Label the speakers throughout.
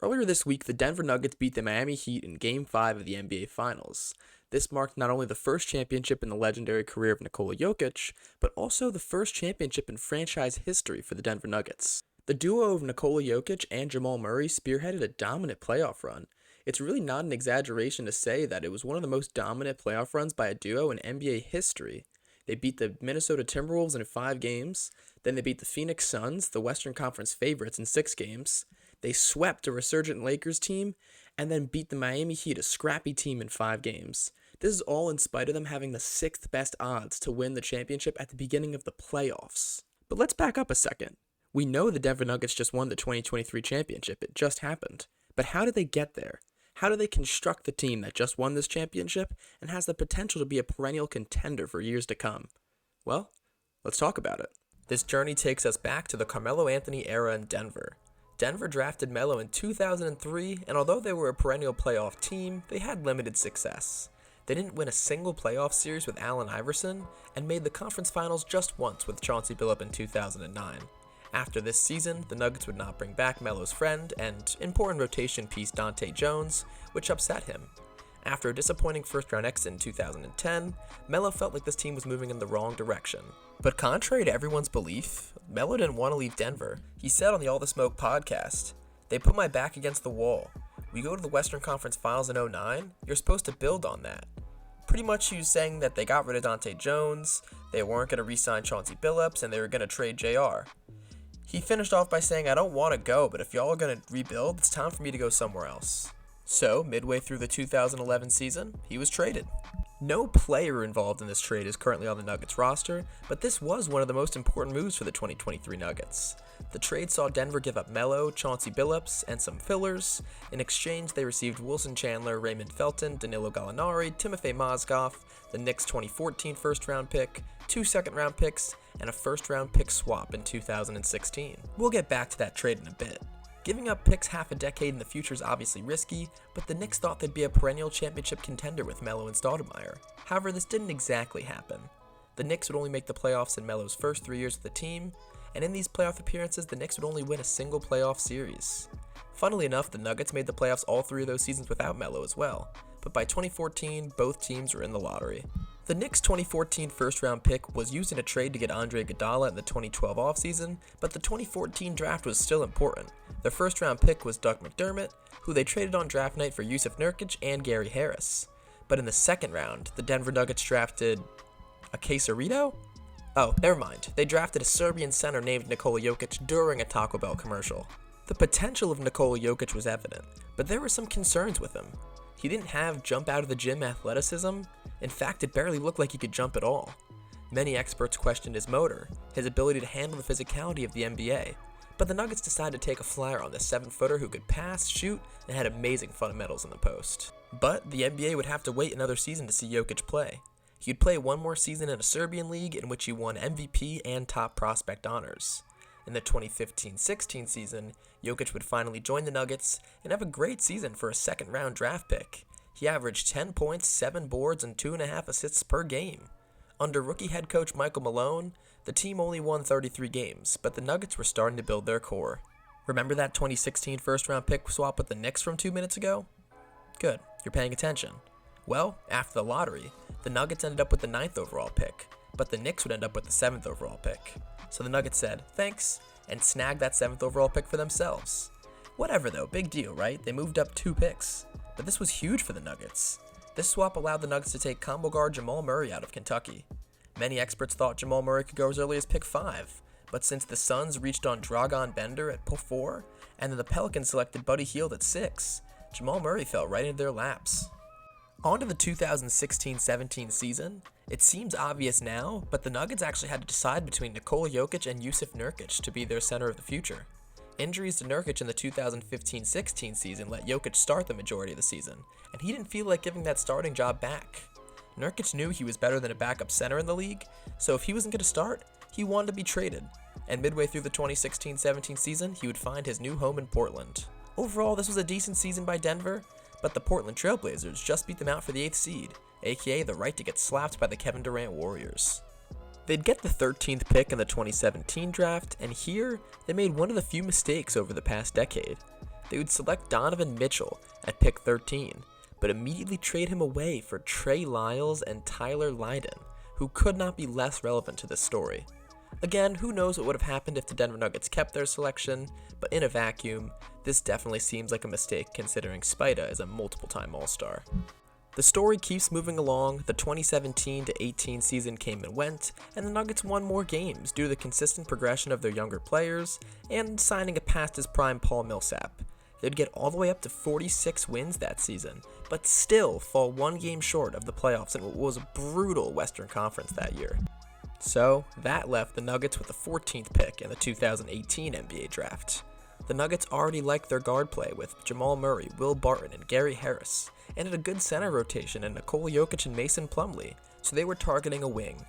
Speaker 1: Earlier this week, the Denver Nuggets beat the Miami Heat in Game 5 of the NBA Finals. This marked not only the first championship in the legendary career of Nikola Jokic, but also the first championship in franchise history for the Denver Nuggets. The duo of Nikola Jokic and Jamal Murray spearheaded a dominant playoff run. It's really not an exaggeration to say that it was one of the most dominant playoff runs by a duo in NBA history. They beat the Minnesota Timberwolves in 5 games, then they beat the Phoenix Suns, the Western Conference favorites, in 6 games. They swept a resurgent Lakers team, and then beat the Miami Heat, a scrappy team, in 5 games. This is all in spite of them having the 6th best odds to win the championship at the beginning of the playoffs. But let's back up a second. We know the Denver Nuggets just won the 2023 championship. It just happened. But how did they get there? How do they construct the team that just won this championship and has the potential to be a perennial contender for years to come? Well, let's talk about it. This journey takes us back to the Carmelo Anthony era in Denver. Denver drafted Melo in 2003, and although they were a perennial playoff team, they had limited success. They didn't win a single playoff series with Allen Iverson, and made the conference finals just once with Chauncey Billups in 2009. After this season, the Nuggets would not bring back Melo's friend and important rotation piece Dante Jones, which upset him. After a disappointing first-round exit in 2010, Melo felt like this team was moving in the wrong direction. But contrary to everyone's belief, Melo didn't want to leave Denver. He said on the All the Smoke podcast, "They put my back against the wall. We go to the Western Conference Finals in 2009, you're supposed to build on that." Pretty much he was saying that they got rid of Dante Jones, they weren't going to re-sign Chauncey Billups, and they were going to trade JR. He finished off by saying, "I don't want to go, but if y'all are going to rebuild, it's time for me to go somewhere else." So, midway through the 2011 season, he was traded. No player involved in this trade is currently on the Nuggets roster, but this was one of the most important moves for the 2023 Nuggets. The trade saw Denver give up Melo, Chauncey Billups, and some fillers. In exchange, they received Wilson Chandler, Raymond Felton, Danilo Gallinari, Timofey Mozgov, the Knicks' 2014 first-round pick, 2 second-round picks, and a first-round pick swap in 2016. We'll get back to that trade in a bit. Giving up picks half a decade in the future is obviously risky, but the Knicks thought they'd be a perennial championship contender with Melo and Stoudemire. However, this didn't exactly happen. The Knicks would only make the playoffs in Melo's first 3 years with the team, and in these playoff appearances, the Knicks would only win a single playoff series. Funnily enough, the Nuggets made the playoffs all 3 of those seasons without Melo as well, but by 2014, both teams were in the lottery. The Knicks' 2014 first-round pick was used in a trade to get Andre Iguodala in the 2012 offseason, but the 2014 draft was still important. Their first-round pick was Doug McDermott, who they traded on draft night for Yusuf Nurkic and Gary Harris. But in the second round, the Denver Nuggets drafted a Quesarito? Oh, never mind. They drafted a Serbian center named Nikola Jokic during a Taco Bell commercial. The potential of Nikola Jokic was evident, but there were some concerns with him. He didn't have jump-out-of-the-gym athleticism. In fact, it barely looked like he could jump at all. Many experts questioned his motor, his ability to handle the physicality of the NBA, but the Nuggets decided to take a flyer on this 7-footer who could pass, shoot, and had amazing fundamentals in the post. But the NBA would have to wait another season to see Jokic play. He'd play one more season in a Serbian league in which he won MVP and top prospect honors. In the 2015-16 season, Jokic would finally join the Nuggets and have a great season for a second-round draft pick. He averaged 10 points, 7 boards, and 2.5 assists per game. Under rookie head coach Michael Malone, the team only won 33 games, but the Nuggets were starting to build their core. Remember that 2016 first-round pick swap with the Knicks from 2 minutes ago? Good, you're paying attention. Well, after the lottery, the Nuggets ended up with the 9th overall pick, but the Knicks would end up with the 7th overall pick. So the Nuggets said, thanks, and snagged that 7th overall pick for themselves. Whatever though, big deal, right? They moved up 2 picks. But this was huge for the Nuggets. This swap allowed the Nuggets to take combo guard Jamal Murray out of Kentucky. Many experts thought Jamal Murray could go as early as pick 5, but since the Suns reached on Dragan Bender at pick 4, and then the Pelicans selected Buddy Hield at 6, Jamal Murray fell right into their laps. On to the 2016-17 season. It seems obvious now, but the Nuggets actually had to decide between Nikola Jokic and Yusuf Nurkic to be their center of the future. Injuries to Nurkic in the 2015-16 season let Jokic start the majority of the season, and he didn't feel like giving that starting job back. Nurkic knew he was better than a backup center in the league, so if he wasn't going to start, he wanted to be traded, and midway through the 2016-17 season, he would find his new home in Portland. Overall, this was a decent season by Denver, but the Portland Trail Blazers just beat them out for the 8th seed, aka the right to get slapped by the Kevin Durant Warriors. They'd get the 13th pick in the 2017 draft, and here, they made one of the few mistakes over the past decade. they would select Donovan Mitchell at pick 13, but immediately trade him away for Trey Lyles and Tyler Lydon, who could not be less relevant to this story. Again, who knows what would have happened if the Denver Nuggets kept their selection, but in a vacuum, this definitely seems like a mistake considering Spida is a multiple-time All-Star. The story keeps moving along. The 2017-18 season came and went, and the Nuggets won more games due to the consistent progression of their younger players and signing a past his prime Paul Millsap. They'd get all the way up to 46 wins that season, but still fall one game short of the playoffs in what was a brutal Western Conference that year. So, that left the Nuggets with the 14th pick in the 2018 NBA draft. The Nuggets already liked their guard play with Jamal Murray, Will Barton, and Gary Harris, and had a good center rotation in Nikola Jokic and Mason Plumlee, so they were targeting a wing.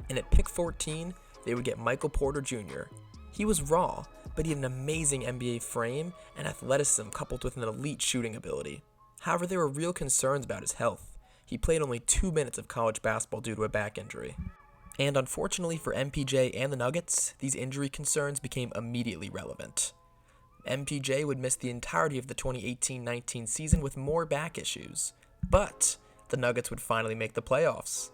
Speaker 1: And at pick 14, they would get Michael Porter Jr. He was raw, but he had an amazing NBA frame and athleticism coupled with an elite shooting ability. However, there were real concerns about his health. He played only 2 minutes of college basketball due to a back injury. And unfortunately for MPJ and the Nuggets, these injury concerns became immediately relevant. MPJ would miss the entirety of the 2018-19 season with more back issues, but the Nuggets would finally make the playoffs.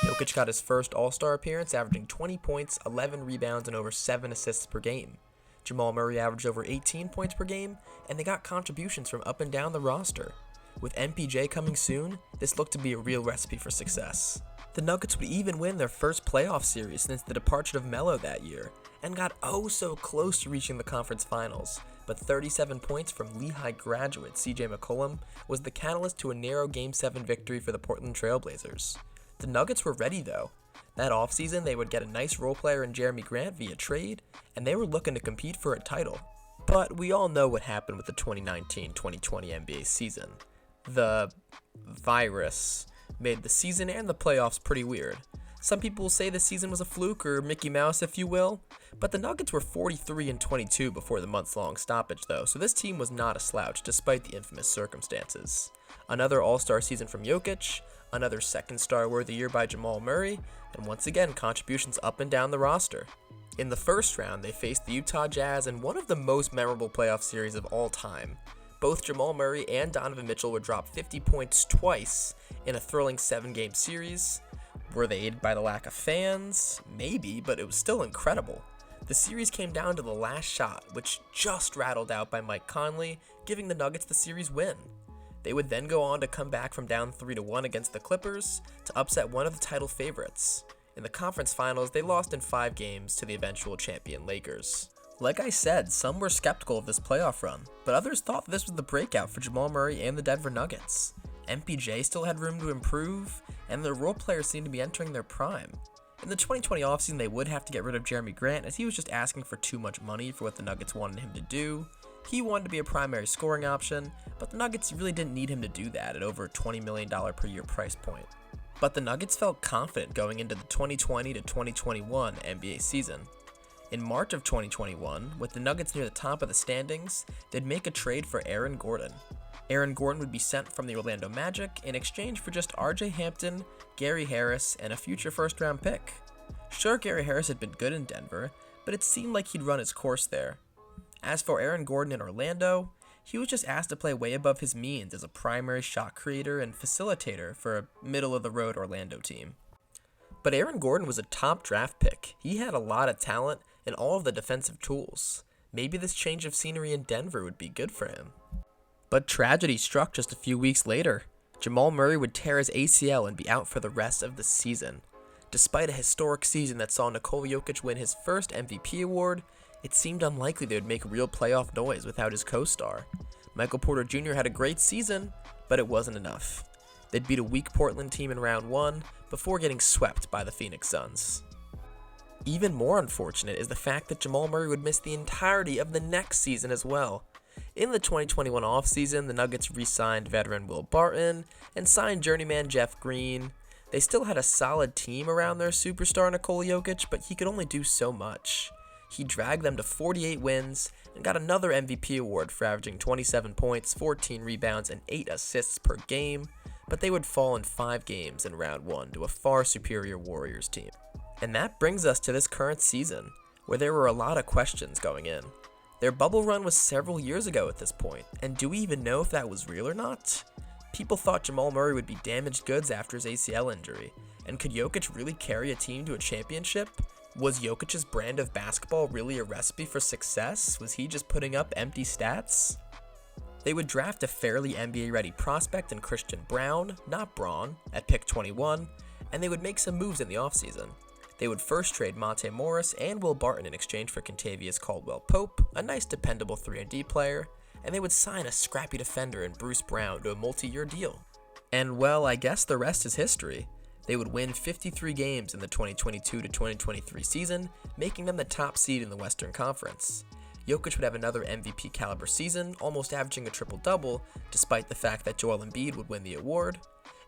Speaker 1: Jokic got his first All-Star appearance, averaging 20 points, 11 rebounds, and over 7 assists per game. Jamal Murray averaged over 18 points per game, and they got contributions from up and down the roster. With MPJ coming soon, this looked to be a real recipe for success. The Nuggets would even win their first playoff series since the departure of Melo that year, and got oh so close to reaching the conference finals, but 37 points from Lehigh graduate CJ McCollum was the catalyst to a narrow Game 7 victory for the Portland Trail Blazers. The Nuggets were ready though. That offseason, they would get a nice role player in Jeremy Grant via trade, and they were looking to compete for a title. But we all know what happened with the 2019-2020 NBA season. The virus made the season and the playoffs pretty weird. Some people will say the season was a fluke or Mickey Mouse if you will, but the Nuggets were 43-22 before the months-long stoppage though, so this team was not a slouch despite the infamous circumstances. Another All-Star season from Jokic, another second star-worthy year by Jamal Murray, and once again contributions up and down the roster. In the first round, they faced the Utah Jazz in one of the most memorable playoff series of all time. Both Jamal Murray and Donovan Mitchell would drop 50 points twice in a thrilling 7-game series. Were they aided by the lack of fans? Maybe, but it was still incredible. The series came down to the last shot, which just rattled out by Mike Conley, giving the Nuggets the series win. They would then go on to come back from down 3-1 against the Clippers to upset one of the title favorites. In the conference finals, they lost in 5 games to the eventual champion Lakers. Like I said, some were skeptical of this playoff run, but others thought this was the breakout for Jamal Murray and the Denver Nuggets. MPJ still had room to improve, and their role players seemed to be entering their prime. In the 2020 offseason, they would have to get rid of Jeremy Grant as he was just asking for too much money for what the Nuggets wanted him to do. He wanted to be a primary scoring option, but the Nuggets really didn't need him to do that at over a $20 million per year price point. But the Nuggets felt confident going into the 2020 to 2021 NBA season. In March of 2021, with the Nuggets near the top of the standings, they'd make a trade for Aaron Gordon. Aaron Gordon would be sent from the Orlando Magic in exchange for just RJ Hampton, Gary Harris, and a future first-round pick. Sure, Gary Harris had been good in Denver, but it seemed like he'd run his course there. As for Aaron Gordon in Orlando, he was just asked to play way above his means as a primary shot creator and facilitator for a middle-of-the-road Orlando team. But Aaron Gordon was a top draft pick. He had a lot of talent and all of the defensive tools. Maybe this change of scenery in Denver would be good for him. But tragedy struck just a few weeks later. Jamal Murray would tear his ACL and be out for the rest of the season. Despite a historic season that saw Nikola Jokic win his first MVP award, it seemed unlikely they would make real playoff noise without his co-star. Michael Porter Jr. had a great season, but it wasn't enough. They'd beat a weak Portland team in round 1 before getting swept by the Phoenix Suns. Even more unfortunate is the fact that Jamal Murray would miss the entirety of the next season as well. In the 2021 offseason, the Nuggets re-signed veteran Will Barton and signed journeyman Jeff Green. They still had a solid team around their superstar Nikola Jokic, but he could only do so much. He dragged them to 48 wins and got another MVP award for averaging 27 points, 14 rebounds, and 8 assists per game, but they would fall in 5 games in round 1 to a far superior Warriors team. And that brings us to this current season, where there were a lot of questions going in. Their bubble run was several years ago at this point, and do we even know if that was real or not? People thought Jamal Murray would be damaged goods after his ACL injury, and could Jokic really carry a team to a championship? Was Jokic's brand of basketball really a recipe for success? Was he just putting up empty stats? They would draft a fairly NBA-ready prospect in Christian Braun, not Braun, at pick 21, and they would make some moves in the offseason. They would first trade Monte Morris and Will Barton in exchange for Kentavious Caldwell-Pope, a nice dependable 3-and-D player, and they would sign a scrappy defender in Bruce Brown to a multi-year deal. And well, I guess the rest is history. They would win 53 games in the 2022 to 2023 season, making them the top seed in the Western Conference. Jokic would have another MVP caliber season, almost averaging a triple-double, despite the fact that Joel Embiid would win the award.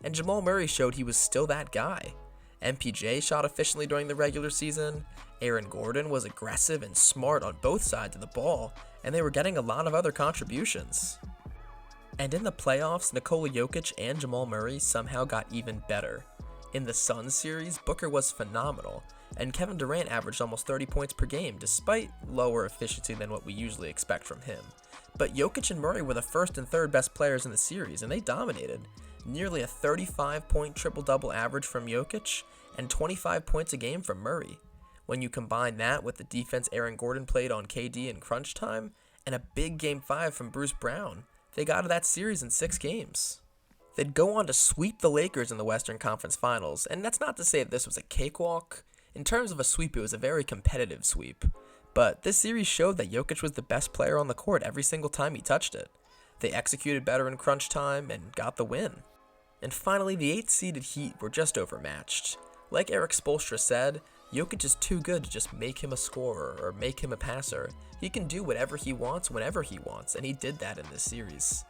Speaker 1: And Jamal Murray showed he was still that guy. MPJ shot efficiently during the regular season, Aaron Gordon was aggressive and smart on both sides of the ball, and they were getting a lot of other contributions. And in the playoffs, Nikola Jokic and Jamal Murray somehow got even better. In the Suns series, Booker was phenomenal, and Kevin Durant averaged almost 30 points per game, despite lower efficiency than what we usually expect from him. But Jokic and Murray were the first and third best players in the series, and they dominated. Nearly a 35-point triple-double average from Jokic, and 25 points a game from Murray. When you combine that with the defense Aaron Gordon played on KD in crunch time, and a big Game 5 from Bruce Brown, they got to that series in 6 games. They'd go on to sweep the Lakers in the Western Conference Finals, and that's not to say that this was a cakewalk. In terms of a sweep, it was a very competitive sweep. But this series showed that Jokic was the best player on the court every single time he touched it. They executed better in crunch time and got the win. And finally, the 8th-seeded Heat were just overmatched. Like Eric Spoelstra said, Jokic is too good to just make him a scorer or make him a passer. He can do whatever he wants whenever he wants, and he did that in this series.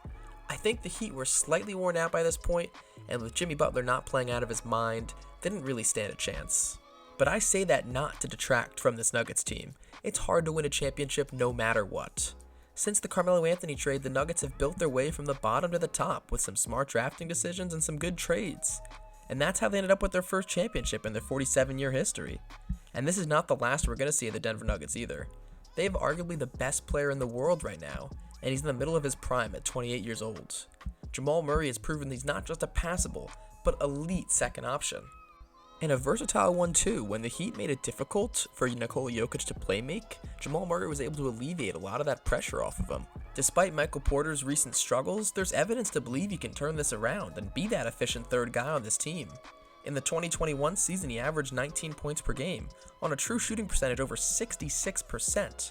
Speaker 1: I think the Heat were slightly worn out by this point, and with Jimmy Butler not playing out of his mind, they didn't really stand a chance. But I say that not to detract from this Nuggets team. It's hard to win a championship no matter what. Since the Carmelo Anthony trade, the Nuggets have built their way from the bottom to the top with some smart drafting decisions and some good trades. And that's how they ended up with their first championship in their 47-year history. And this is not the last we're going to see of the Denver Nuggets either. They have arguably the best player in the world right now, and he's in the middle of his prime at 28 years old. Jamal Murray has proven he's not just a passable, but elite second option. And a versatile one too. When the Heat made it difficult for Nikola Jokic to play make, Jamal Murray was able to alleviate a lot of that pressure off of him. Despite Michael Porter's recent struggles, there's evidence to believe he can turn this around and be that efficient third guy on this team. In the 2021 season, he averaged 19 points per game, on a true shooting percentage over 66%.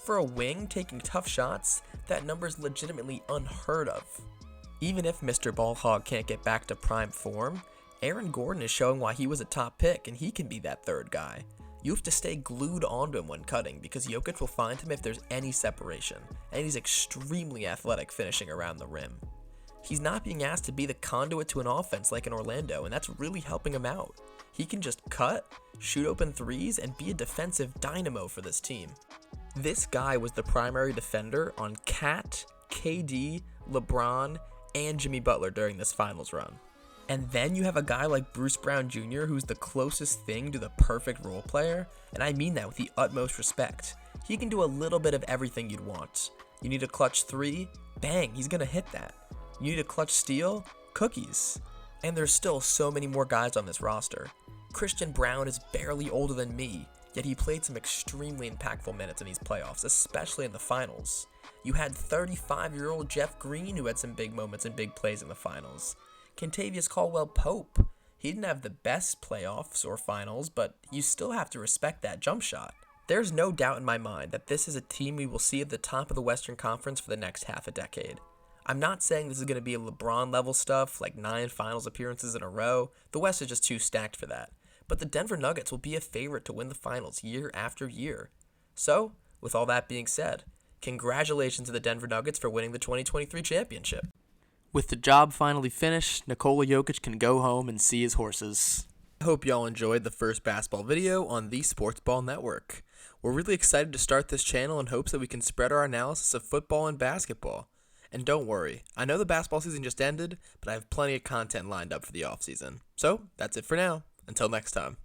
Speaker 1: For a wing taking tough shots, that number is legitimately unheard of. Even if Mr. Ballhog can't get back to prime form, Aaron Gordon is showing why he was a top pick and he can be that third guy. You have to stay glued onto him when cutting because Jokic will find him if there's any separation, and he's extremely athletic finishing around the rim. He's not being asked to be the conduit to an offense like in Orlando, and that's really helping him out. He can just cut, shoot open threes, and be a defensive dynamo for this team. This guy was the primary defender on Cat, KD, LeBron, and Jimmy Butler during this finals run. And then you have a guy like Bruce Brown Jr. who's the closest thing to the perfect role player, and I mean that with the utmost respect. He can do a little bit of everything you'd want. You need a clutch 3? Bang, he's gonna hit that. You need a clutch steal? Cookies. And there's still so many more guys on this roster. Christian Braun is barely older than me, yet he played some extremely impactful minutes in these playoffs, especially in the finals. You had 35-year-old Jeff Green who had some big moments and big plays in the finals. Kentavious Caldwell-Pope. He didn't have the best playoffs or finals, but you still have to respect that jump shot. There's no doubt in my mind that this is a team we will see at the top of the Western Conference for the next half a decade. I'm not saying this is going to be a LeBron-level stuff, like 9 finals appearances in a row. The West is just too stacked for that. But the Denver Nuggets will be a favorite to win the finals year after year. So, with all that being said, congratulations to the Denver Nuggets for winning the 2023 championship. With the job finally finished, Nikola Jokic can go home and see his horses. I hope y'all enjoyed the first basketball video on the Sports Ball Network. We're really excited to start this channel in hopes that we can spread our analysis of football and basketball. And don't worry, I know the basketball season just ended, but I have plenty of content lined up for the offseason. So, that's it for now. Until next time.